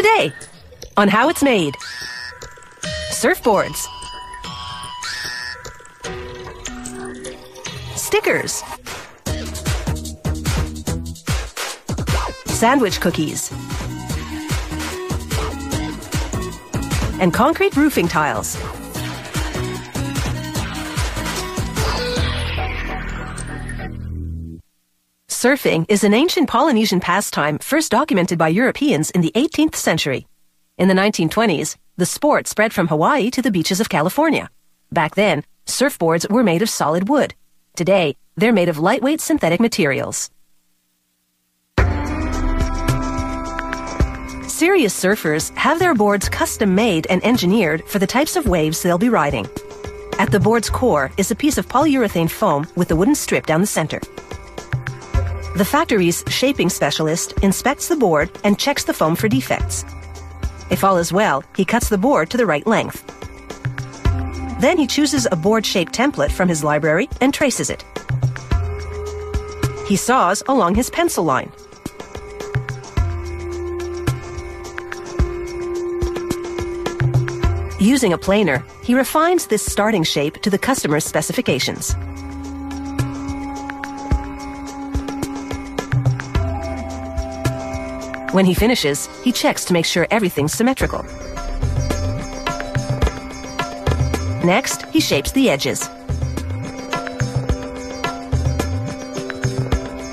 Today, on how it's made. Surfboards. Stickers. Sandwich cookies. And concrete roofing tiles. Surfing is an ancient Polynesian pastime first documented by Europeans in the 18th century. In the 1920s, the sport spread from Hawaii to the beaches of California. Back then, surfboards were made of solid wood. Today, they're made of lightweight synthetic materials. Serious surfers have their boards custom-made and engineered for the types of waves they'll be riding. At the board's core is a piece of polyurethane foam with a wooden strip down the center. The factory's shaping specialist inspects the board and checks the foam for defects. If all is well, he cuts the board to the right length. Then he chooses a board-shaped template from his library and traces it. He saws along his pencil line. Using a planer, he refines this starting shape to the customer's specifications. When he finishes, he checks to make sure everything's symmetrical. Next, he shapes the edges.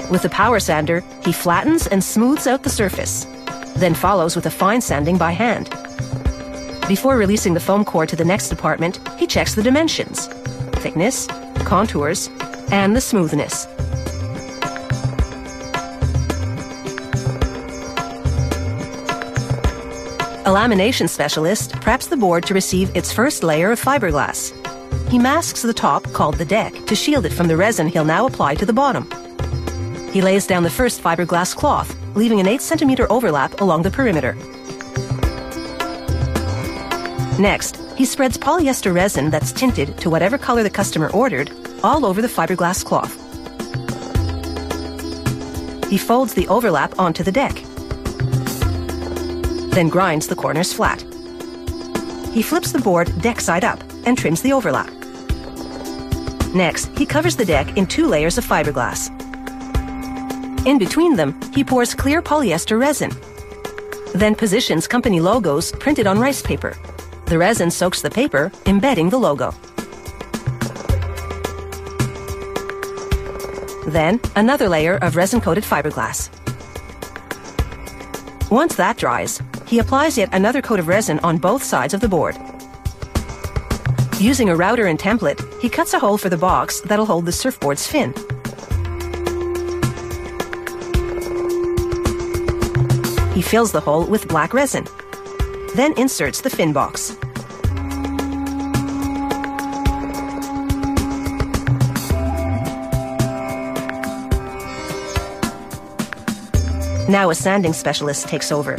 With a power sander, he flattens and smooths out the surface, then follows with a fine sanding by hand. Before releasing the foam core to the next department, he checks the dimensions, thickness, contours, and the smoothness. A lamination specialist preps the board to receive its first layer of fiberglass. He masks the top, called the deck, to shield it from the resin he'll now apply to the bottom. He lays down the first fiberglass cloth, leaving an 8 centimeter overlap along the perimeter. Next, he spreads polyester resin that's tinted to whatever color the customer ordered all over the fiberglass cloth. He folds the overlap onto the deck, then grinds the corners flat. He flips the board deck side up and trims the overlap. Next, he covers the deck in 2 layers of fiberglass. In between them, he pours clear polyester resin, then positions company logos printed on rice paper. The resin soaks the paper, embedding the logo. Then, another layer of resin-coated fiberglass. Once that dries, he applies yet another coat of resin on both sides of the board. Using a router and template, he cuts a hole for the box that'll hold the surfboard's fin. He fills the hole with black resin, then inserts the fin box. Now a sanding specialist takes over.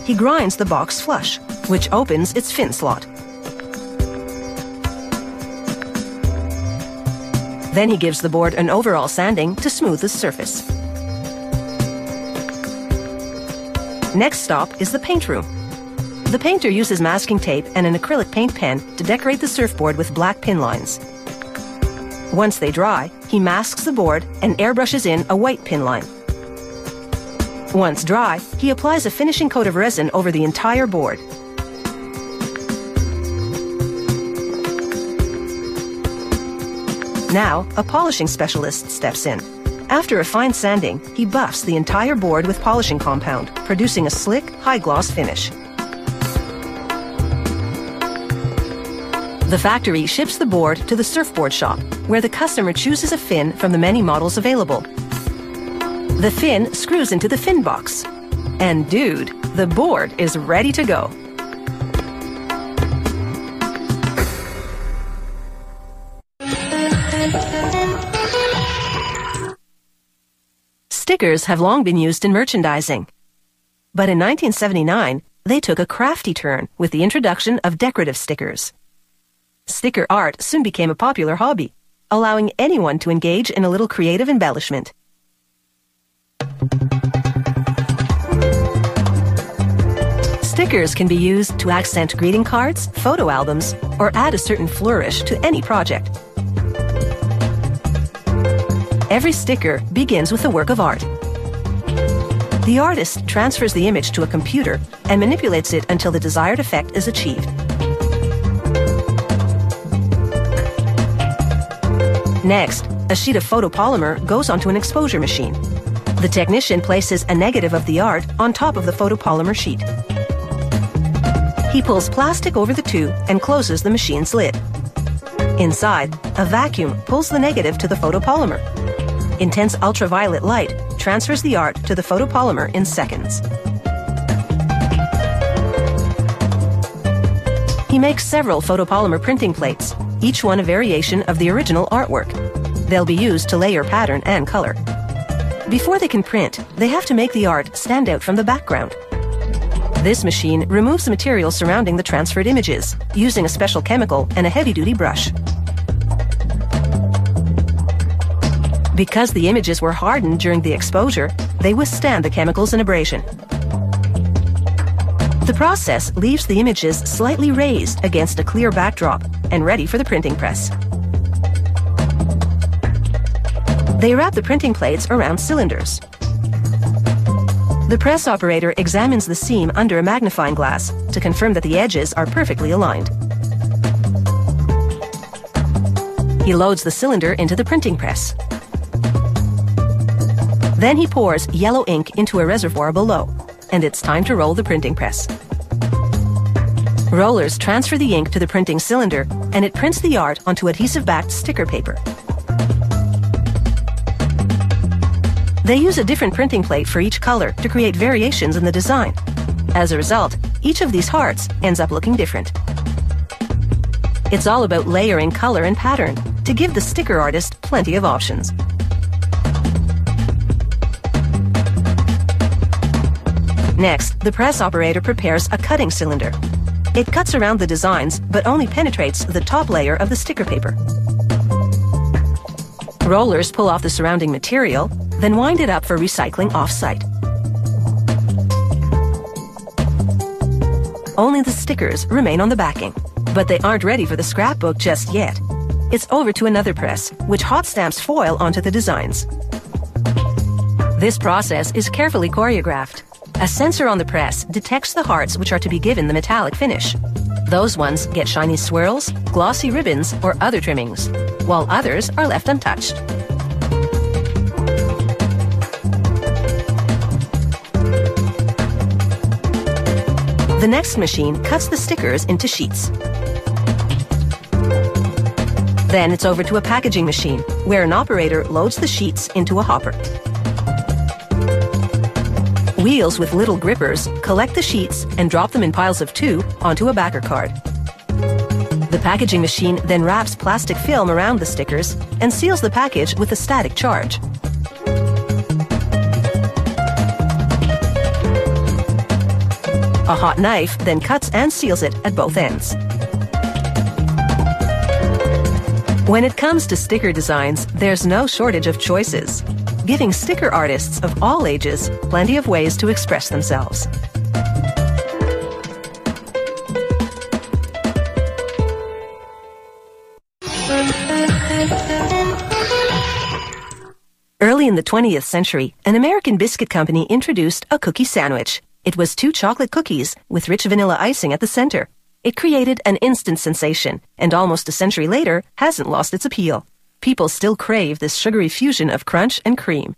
He grinds the box flush, which opens its fin slot. Then he gives the board an overall sanding to smooth the surface. Next stop is the paint room. The painter uses masking tape and an acrylic paint pen to decorate the surfboard with black pin lines. Once they dry, he masks the board and airbrushes in a white pin line. Once dry, he applies a finishing coat of resin over the entire board. Now, a polishing specialist steps in. After a fine sanding, he buffs the entire board with polishing compound, producing a slick, high-gloss finish. The factory ships the board to the surfboard shop, where the customer chooses a fin from the many models available. The fin screws into the fin box. And dude, the board is ready to go. Stickers have long been used in merchandising. But in 1979, they took a crafty turn with the introduction of decorative stickers. Sticker art soon became a popular hobby, allowing anyone to engage in a little creative embellishment. Stickers can be used to accent greeting cards, photo albums, or add a certain flourish to any project. Every sticker begins with a work of art. The artist transfers the image to a computer and manipulates it until the desired effect is achieved. Next, a sheet of photopolymer goes onto an exposure machine. The technician places a negative of the art on top of the photopolymer sheet. He pulls plastic over the tube and closes the machine's lid. Inside, a vacuum pulls the negative to the photopolymer. Intense ultraviolet light transfers the art to the photopolymer in seconds. He makes several photopolymer printing plates, each one a variation of the original artwork. They'll be used to layer pattern and color. Before they can print, they have to make the art stand out from the background. This machine removes the material surrounding the transferred images, using a special chemical and a heavy-duty brush. Because the images were hardened during the exposure, they withstand the chemicals and abrasion. The process leaves the images slightly raised against a clear backdrop and ready for the printing press. They wrap the printing plates around cylinders. The press operator examines the seam under a magnifying glass to confirm that the edges are perfectly aligned. He loads the cylinder into the printing press. Then he pours yellow ink into a reservoir below, and it's time to roll the printing press. Rollers transfer the ink to the printing cylinder, and it prints the art onto adhesive-backed sticker paper. They use a different printing plate for each color to create variations in the design. As a result, each of these hearts ends up looking different. It's all about layering color and pattern to give the sticker artist plenty of options. Next, the press operator prepares a cutting cylinder. It cuts around the designs, but only penetrates the top layer of the sticker paper. Rollers pull off the surrounding material, then wind it up for recycling off-site. Only the stickers remain on the backing, but they aren't ready for the scrapbook just yet. It's over to another press, which hot stamps foil onto the designs. This process is carefully choreographed. A sensor on the press detects the hearts which are to be given the metallic finish. Those ones get shiny swirls, glossy ribbons, or other trimmings, while others are left untouched. The next machine cuts the stickers into sheets. Then it's over to a packaging machine, where an operator loads the sheets into a hopper. Wheels with little grippers collect the sheets and drop them in piles of 2 onto a backer card. The packaging machine then wraps plastic film around the stickers and seals the package with a static charge. A hot knife then cuts and seals it at both ends. When it comes to sticker designs, there's no shortage of choices, giving sticker artists of all ages plenty of ways to express themselves. Early in the 20th century, an American biscuit company introduced a cookie sandwich. It was 2 chocolate cookies with rich vanilla icing at the center. It created an instant sensation, and almost a century later hasn't lost its appeal. People still crave this sugary fusion of crunch and cream.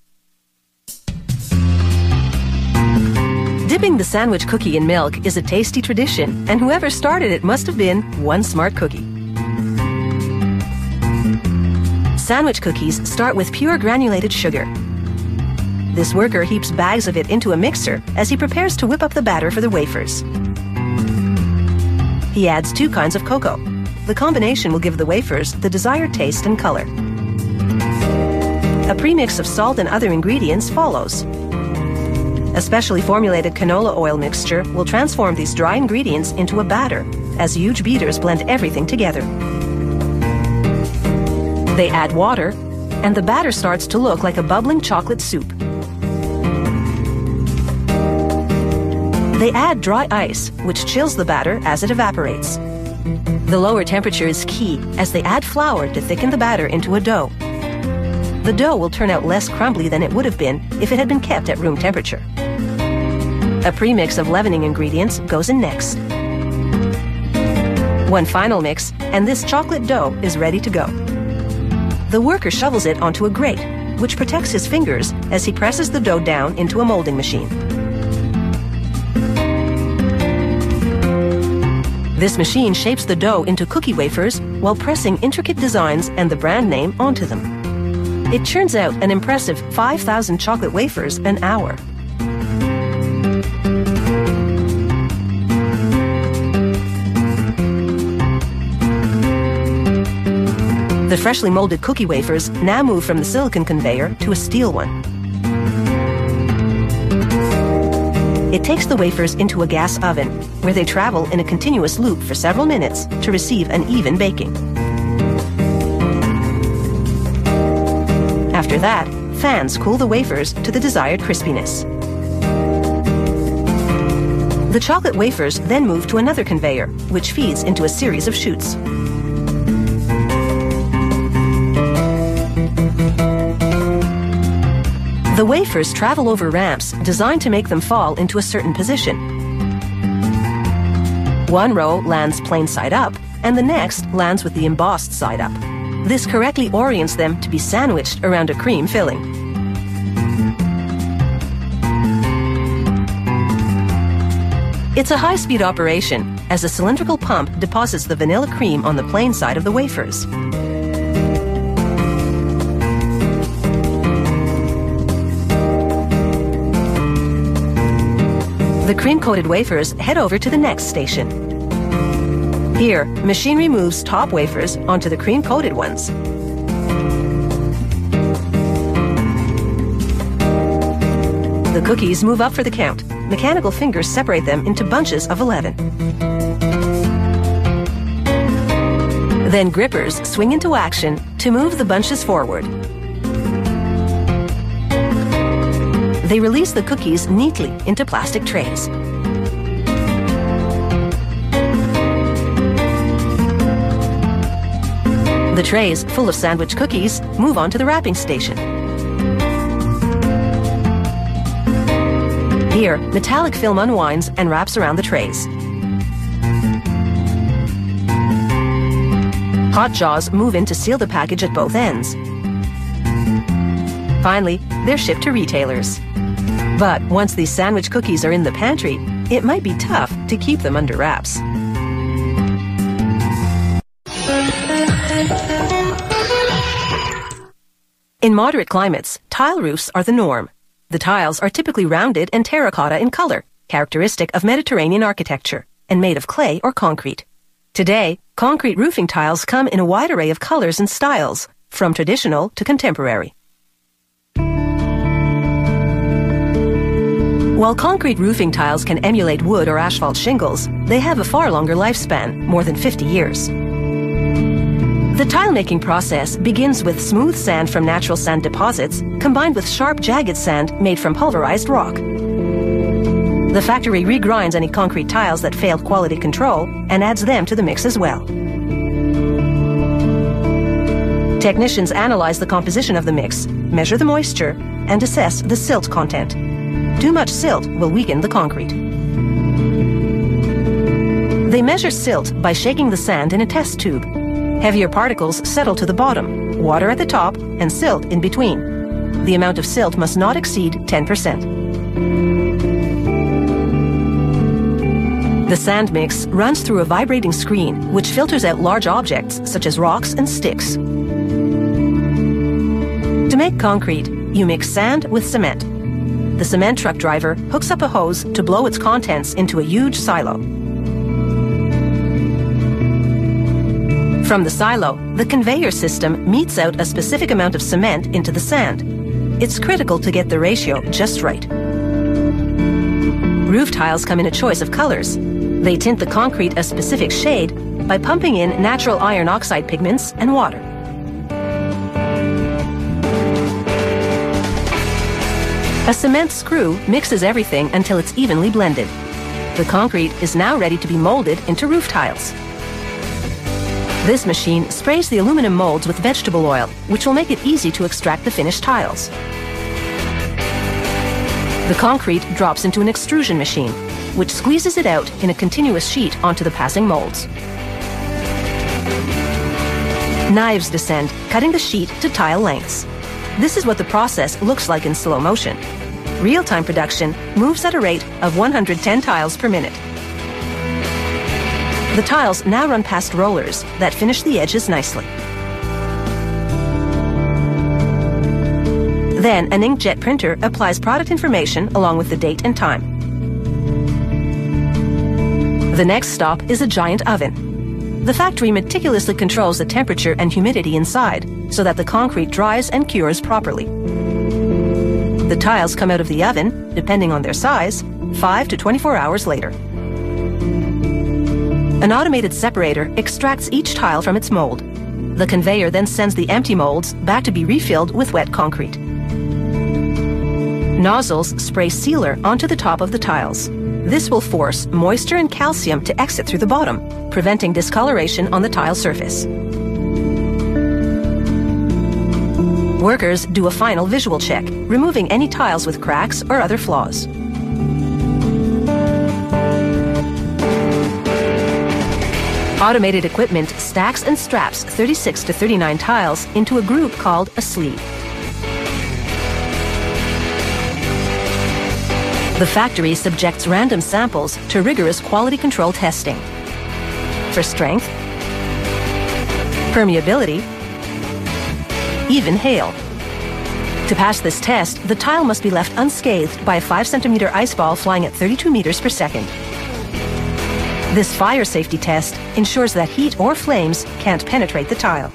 Dipping the sandwich cookie in milk is a tasty tradition, and whoever started it must have been one smart cookie. Sandwich cookies start with pure granulated sugar. This worker heaps bags of it into a mixer as he prepares to whip up the batter for the wafers. He adds 2 kinds of cocoa. The combination will give the wafers the desired taste and color. A premix of salt and other ingredients follows. A specially formulated canola oil mixture will transform these dry ingredients into a batter as huge beaters blend everything together. They add water, and the batter starts to look like a bubbling chocolate soup. They add dry ice, which chills the batter as it evaporates. The lower temperature is key as they add flour to thicken the batter into a dough. The dough will turn out less crumbly than it would have been if it had been kept at room temperature. A premix of leavening ingredients goes in next. One final mix, and this chocolate dough is ready to go. The worker shovels it onto a grate, which protects his fingers as he presses the dough down into a molding machine. This machine shapes the dough into cookie wafers while pressing intricate designs and the brand name onto them. It churns out an impressive 5,000 chocolate wafers an hour. The freshly molded cookie wafers now move from the silicon conveyor to a steel one. It takes the wafers into a gas oven, where they travel in a continuous loop for several minutes to receive an even baking. After that, fans cool the wafers to the desired crispiness. The chocolate wafers then move to another conveyor, which feeds into a series of chutes. The wafers travel over ramps designed to make them fall into a certain position. One row lands plain side up, and the next lands with the embossed side up. This correctly orients them to be sandwiched around a cream filling. It's a high-speed operation, as a cylindrical pump deposits the vanilla cream on the plain side of the wafers. The cream-coated wafers head over to the next station. Here, machinery moves top wafers onto the cream-coated ones. The cookies move up for the count. Mechanical fingers separate them into bunches of 11. Then grippers swing into action to move the bunches forward. They release the cookies neatly into plastic trays. The trays, full of sandwich cookies, move on to the wrapping station. Here, metallic film unwinds and wraps around the trays. Hot jaws move in to seal the package at both ends. Finally, they're shipped to retailers. But once these sandwich cookies are in the pantry, it might be tough to keep them under wraps. In moderate climates, tile roofs are the norm. The tiles are typically rounded and terracotta in color, characteristic of Mediterranean architecture, and made of clay or concrete. Today, concrete roofing tiles come in a wide array of colors and styles, from traditional to contemporary. While concrete roofing tiles can emulate wood or asphalt shingles, they have a far longer lifespan, more than 50 years. The tile-making process begins with smooth sand from natural sand deposits combined with sharp, jagged sand made from pulverized rock. The factory regrinds any concrete tiles that failed quality control and adds them to the mix as well. Technicians analyze the composition of the mix, measure the moisture, and assess the silt content. Too much silt will weaken the concrete. They measure silt by shaking the sand in a test tube. Heavier particles settle to the bottom, water at the top, and silt in between. The amount of silt must not exceed 10%. The sand mix runs through a vibrating screen, which filters out large objects such as rocks and sticks. To make concrete, you mix sand with cement. The cement truck driver hooks up a hose to blow its contents into a huge silo. From the silo, the conveyor system metes out a specific amount of cement into the sand. It's critical to get the ratio just right. Roof tiles come in a choice of colors. They tint the concrete a specific shade by pumping in natural iron oxide pigments and water. A cement screw mixes everything until it's evenly blended. The concrete is now ready to be molded into roof tiles. This machine sprays the aluminum molds with vegetable oil, which will make it easy to extract the finished tiles. The concrete drops into an extrusion machine, which squeezes it out in a continuous sheet onto the passing molds. Knives descend, cutting the sheet to tile lengths. This is what the process looks like in slow motion. Real-time production moves at a rate of 110 tiles per minute. The tiles now run past rollers that finish the edges nicely. Then an inkjet printer applies product information along with the date and time. The next stop is a giant oven. The factory meticulously controls the temperature and humidity inside so that the concrete dries and cures properly. The tiles come out of the oven, depending on their size, 5 to 24 hours later. An automated separator extracts each tile from its mold. The conveyor then sends the empty molds back to be refilled with wet concrete. Nozzles spray sealer onto the top of the tiles. This will force moisture and calcium to exit through the bottom, preventing discoloration on the tile surface. Workers do a final visual check, removing any tiles with cracks or other flaws. Automated equipment stacks and straps 36 to 39 tiles into a group called a sleeve. The factory subjects random samples to rigorous quality control testing for strength, permeability, even hail. To pass this test, the tile must be left unscathed by a 5-centimeter ice ball flying at 32 meters per second. This fire safety test ensures that heat or flames can't penetrate the tile.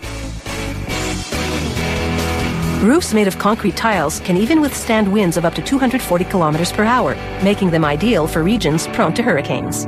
Roofs made of concrete tiles can even withstand winds of up to 240 kilometers per hour, making them ideal for regions prone to hurricanes.